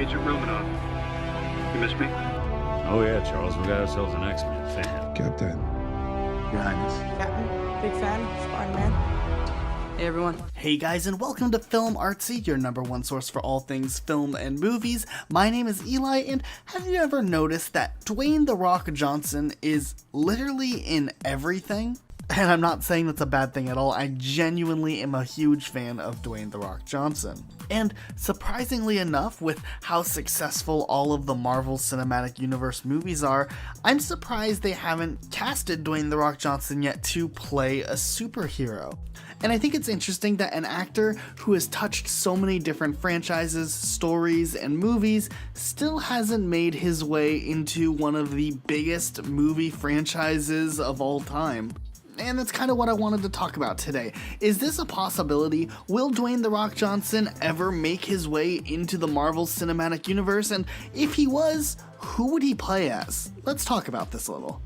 Agent Romanoff. You miss me? Oh yeah, Charles, we got ourselves an X-Men fan. Captain. Your Highness. Jackman, big fan, Spider-Man. Hey everyone. Hey guys, and welcome to Film Artsy, your #1 source for all things film and movies. My name is Eli, and have you ever noticed that Dwayne "The Rock" Johnson is literally in everything? And I'm not saying that's a bad thing at all. I genuinely am a huge fan of Dwayne "The Rock" Johnson. And surprisingly enough, with how successful all of the Marvel Cinematic Universe movies are, I'm surprised they haven't casted Dwayne "The Rock" Johnson yet to play a superhero. And I think it's interesting that an actor who has touched so many different franchises, stories, and movies still hasn't made his way into one of the biggest movie franchises of all time. And that's kind of what I wanted to talk about today. Is this a possibility? Will Dwayne "The Rock" Johnson ever make his way into the Marvel Cinematic Universe? And if he was, who would he play as? Let's talk about this a little.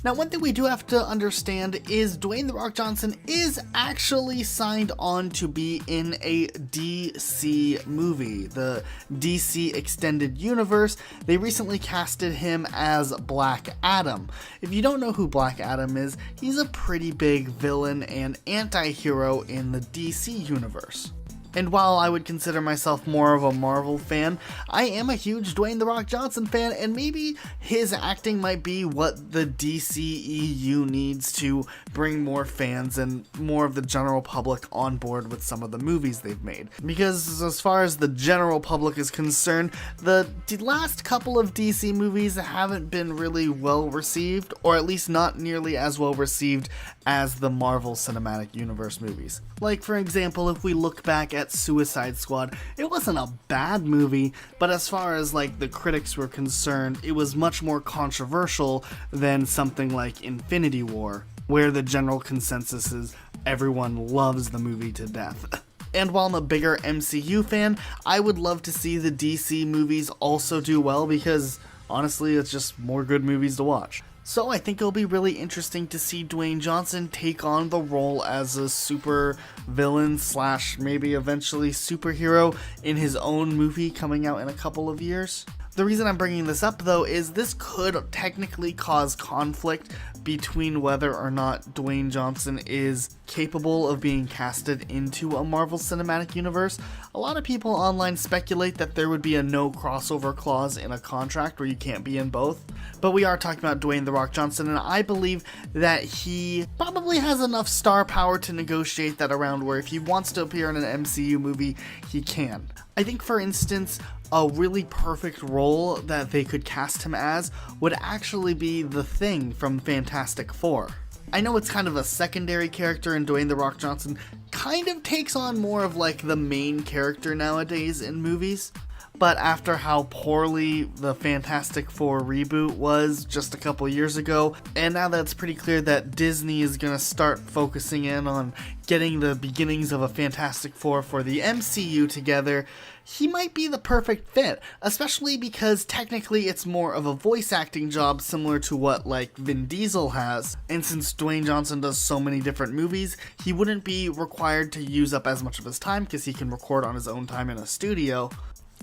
Now, one thing we do have to understand is Dwayne "The Rock" Johnson is actually signed on to be in a DC movie, the DC Extended Universe. They recently casted him as Black Adam. If you don't know who Black Adam is, he's a pretty big villain and anti-hero in the DC universe. And while I would consider myself more of a Marvel fan, I am a huge Dwayne "The Rock" Johnson fan, and maybe his acting might be what the DCEU needs to bring more fans and more of the general public on board with some of the movies they've made. Because as far as the general public is concerned, the last couple of DC movies haven't been really well received, or at least not nearly as well received as the Marvel Cinematic Universe movies. Like, for example, if we look back at Suicide Squad, it wasn't a bad movie, but as far as like the critics were concerned, it was much more controversial than something like Infinity War, where the general consensus is everyone loves the movie to death. And while I'm a bigger MCU fan, I would love to see the DC movies also do well because honestly, it's just more good movies to watch. So I think it'll be really interesting to see Dwayne Johnson take on the role as a super villain / maybe eventually superhero in his own movie coming out in a couple of years. The reason I'm bringing this up though is this could technically cause conflict between whether or not Dwayne Johnson is capable of being casted into a Marvel Cinematic Universe. A lot of people online speculate that there would be a no crossover clause in a contract where you can't be in both. But we are talking about Dwayne "The Rock" Johnson, and I believe that he probably has enough star power to negotiate that around where if he wants to appear in an MCU movie, he can. I think, for instance, a really perfect role that they could cast him as would actually be the Thing from Fantastic Four. I know it's kind of a secondary character, and Dwayne "The Rock" Johnson kind of takes on more of like the main character nowadays in movies. But after how poorly the Fantastic Four reboot was just a couple years ago, and now that it's pretty clear that Disney is going to start focusing in on getting the beginnings of a Fantastic Four for the MCU together, he might be the perfect fit, especially because technically it's more of a voice acting job similar to what like Vin Diesel has. And since Dwayne Johnson does so many different movies, he wouldn't be required to use up as much of his time because he can record on his own time in a studio.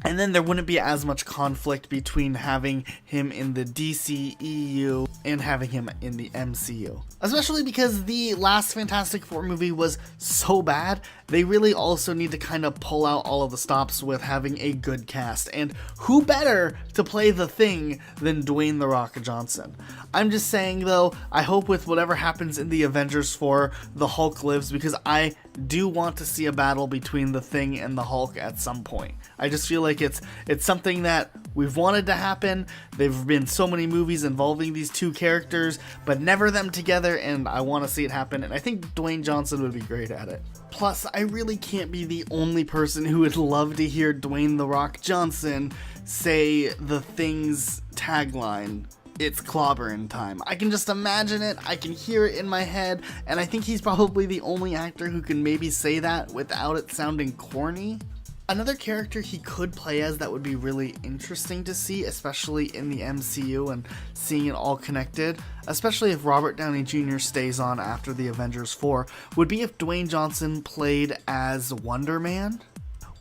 And then there wouldn't be as much conflict between having him in the DCEU and having him in the MCU. Especially because the last Fantastic Four movie was so bad, they really also need to kind of pull out all of the stops with having a good cast. And who better to play the Thing than Dwayne "The Rock" Johnson? I'm just saying though, I hope with whatever happens in the Avengers 4, the Hulk lives, because I do want to see a battle between the Thing and the Hulk at some point. I just feel like it's something that we've wanted to happen. There've been so many movies involving these two characters, but never them together, and I want to see it happen, and I think Dwayne Johnson would be great at it. Plus, I really can't be the only person who would love to hear Dwayne "The Rock" Johnson say the Thing's tagline, "It's clobberin' time." I can just imagine it, I can hear it in my head, and I think he's probably the only actor who can maybe say that without it sounding corny. Another character he could play as that would be really interesting to see, especially in the MCU and seeing it all connected, especially if Robert Downey Jr. stays on after the Avengers 4, would be if Dwayne Johnson played as Wonder Man.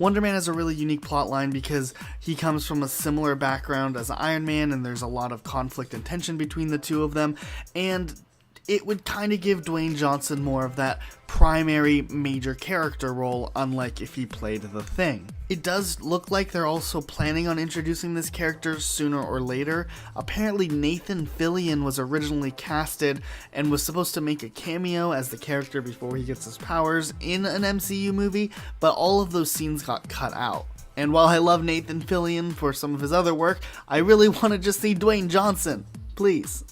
Wonder Man has a really unique plotline because he comes from a similar background as Iron Man, and there's a lot of conflict and tension between the two of them, and it would kind of give Dwayne Johnson more of that primary major character role, unlike if he played the Thing. It does look like they're also planning on introducing this character sooner or later. Apparently Nathan Fillion was originally casted and was supposed to make a cameo as the character before he gets his powers in an MCU movie, but all of those scenes got cut out. And while I love Nathan Fillion for some of his other work, I really want to just see Dwayne Johnson. Please.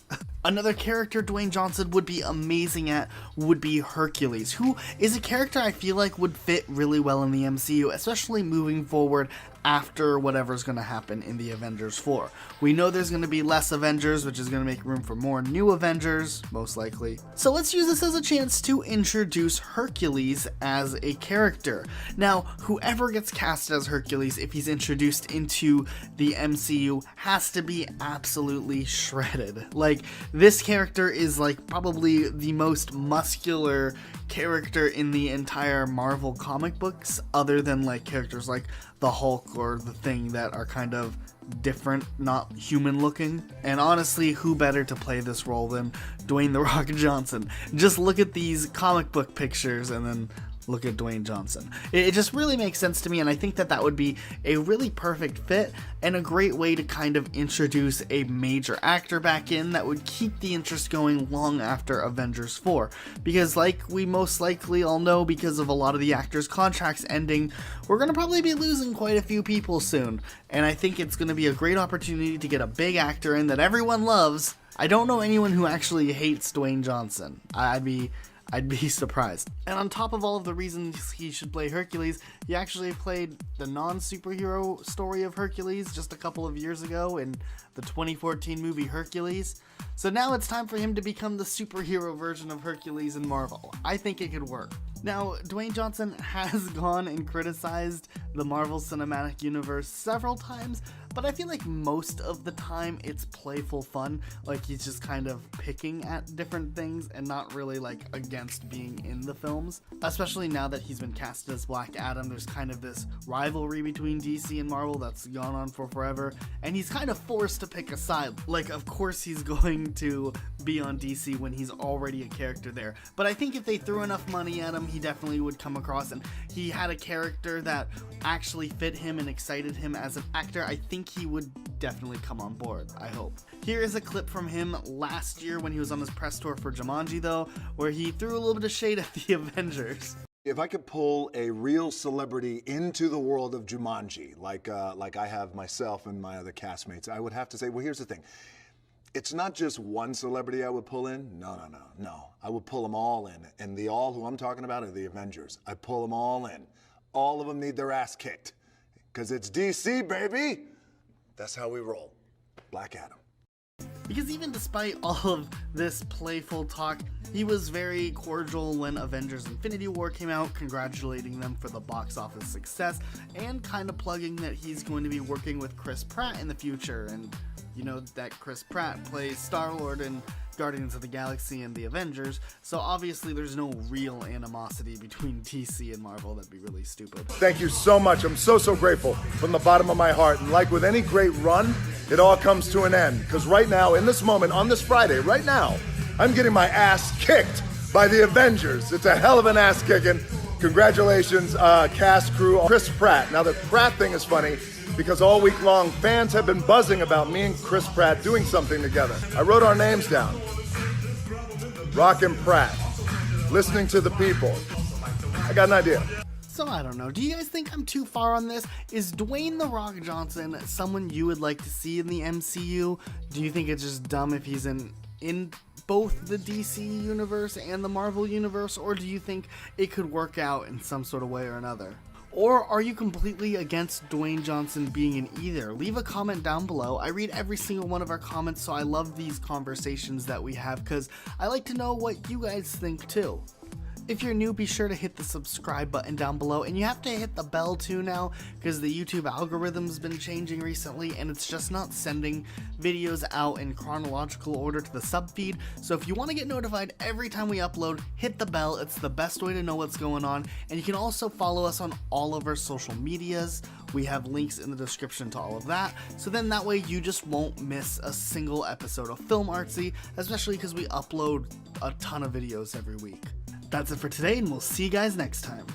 Another character Dwayne Johnson would be amazing at would be Hercules, who is a character I feel like would fit really well in the MCU, especially moving forward after whatever's going to happen in the Avengers 4. We know there's going to be less Avengers, which is going to make room for more new Avengers, most likely. So let's use this as a chance to introduce Hercules as a character. Now, whoever gets cast as Hercules, if he's introduced into the MCU, has to be absolutely shredded. Like, this character is like probably the most muscular character in the entire Marvel comic books, other than like characters like the Hulk or the Thing that are kind of different, not human looking. And honestly, who better to play this role than Dwayne "The Rock" Johnson? Just look at these comic book pictures and then look at Dwayne Johnson. It just really makes sense to me, and I think that that would be a really perfect fit and a great way to kind of introduce a major actor back in that would keep the interest going long after Avengers 4. Because like we most likely all know, because of a lot of the actors' contracts ending, we're going to probably be losing quite a few people soon. And I think it's going to be a great opportunity to get a big actor in that everyone loves. I don't know anyone who actually hates Dwayne Johnson. I'd be surprised. And on top of all of the reasons he should play Hercules, he actually played the non-superhero story of Hercules just a couple of years ago in the 2014 movie Hercules. So now it's time for him to become the superhero version of Hercules in Marvel. I think it could work. Now, Dwayne Johnson has gone and criticized the Marvel Cinematic Universe several times, but I feel like most of the time it's playful fun. Like, he's just kind of picking at different things and not really like against being in the films. Especially now that he's been casted as Black Adam, there's kind of this rivalry between DC and Marvel that's gone on for forever, and he's kind of forced to pick a side. Like, of course he's going to be on DC when he's already a character there, but I think if they threw enough money at him, he definitely would come across, and he had a character that actually fit him and excited him as an actor. I think he would definitely come on board, I hope. Here is a clip from him last year when he was on his press tour for Jumanji though, where he threw a little bit of shade at the Avengers. If I could pull a real celebrity into the world of Jumanji, like I have myself and my other castmates, I would have to say, well, here's the thing. It's not just one celebrity I would pull in. No. I would pull them all in. And the all who I'm talking about are the Avengers. I pull them all in. All of them need their ass kicked. Because it's DC, baby. That's how we roll. Black Adam. Because even despite all of this playful talk, he was very cordial when Avengers Infinity War came out, congratulating them for the box office success, and kind of plugging that he's going to be working with Chris Pratt in the future. And you know that Chris Pratt plays Star-Lord in Guardians of the Galaxy and the Avengers, so obviously there's no real animosity between DC and Marvel. That'd be really stupid. Thank you so much. I'm so grateful from the bottom of my heart. And like with any great run, it all comes to an end. Because right now, in this moment, on this Friday, right now, I'm getting my ass kicked by the Avengers. It's a hell of an ass kicking. Congratulations, cast, crew, Chris Pratt. Now the Pratt thing is funny because all week long, fans have been buzzing about me and Chris Pratt doing something together. I wrote our names down. Rock and Pratt. Listening to the people. I got an idea. So I don't know, do you guys think I'm too far on this? Is Dwayne "The Rock" Johnson someone you would like to see in the MCU? Do you think it's just dumb if he's in both the DC universe and the Marvel universe, or do you think it could work out in some sort of way or another? Or are you completely against Dwayne Johnson being in either? Leave a comment down below. I read every single one of our comments, so I love these conversations that we have because I like to know what you guys think too. If you're new, be sure to hit the subscribe button down below, and you have to hit the bell too now, because the YouTube algorithm's been changing recently, and it's just not sending videos out in chronological order to the sub feed. So if you want to get notified every time we upload, hit the bell. It's the best way to know what's going on, and you can also follow us on all of our social medias. We have links in the description to all of that, so then that way you just won't miss a single episode of Film Artsy, especially because we upload a ton of videos every week. That's it for today, and we'll see you guys next time.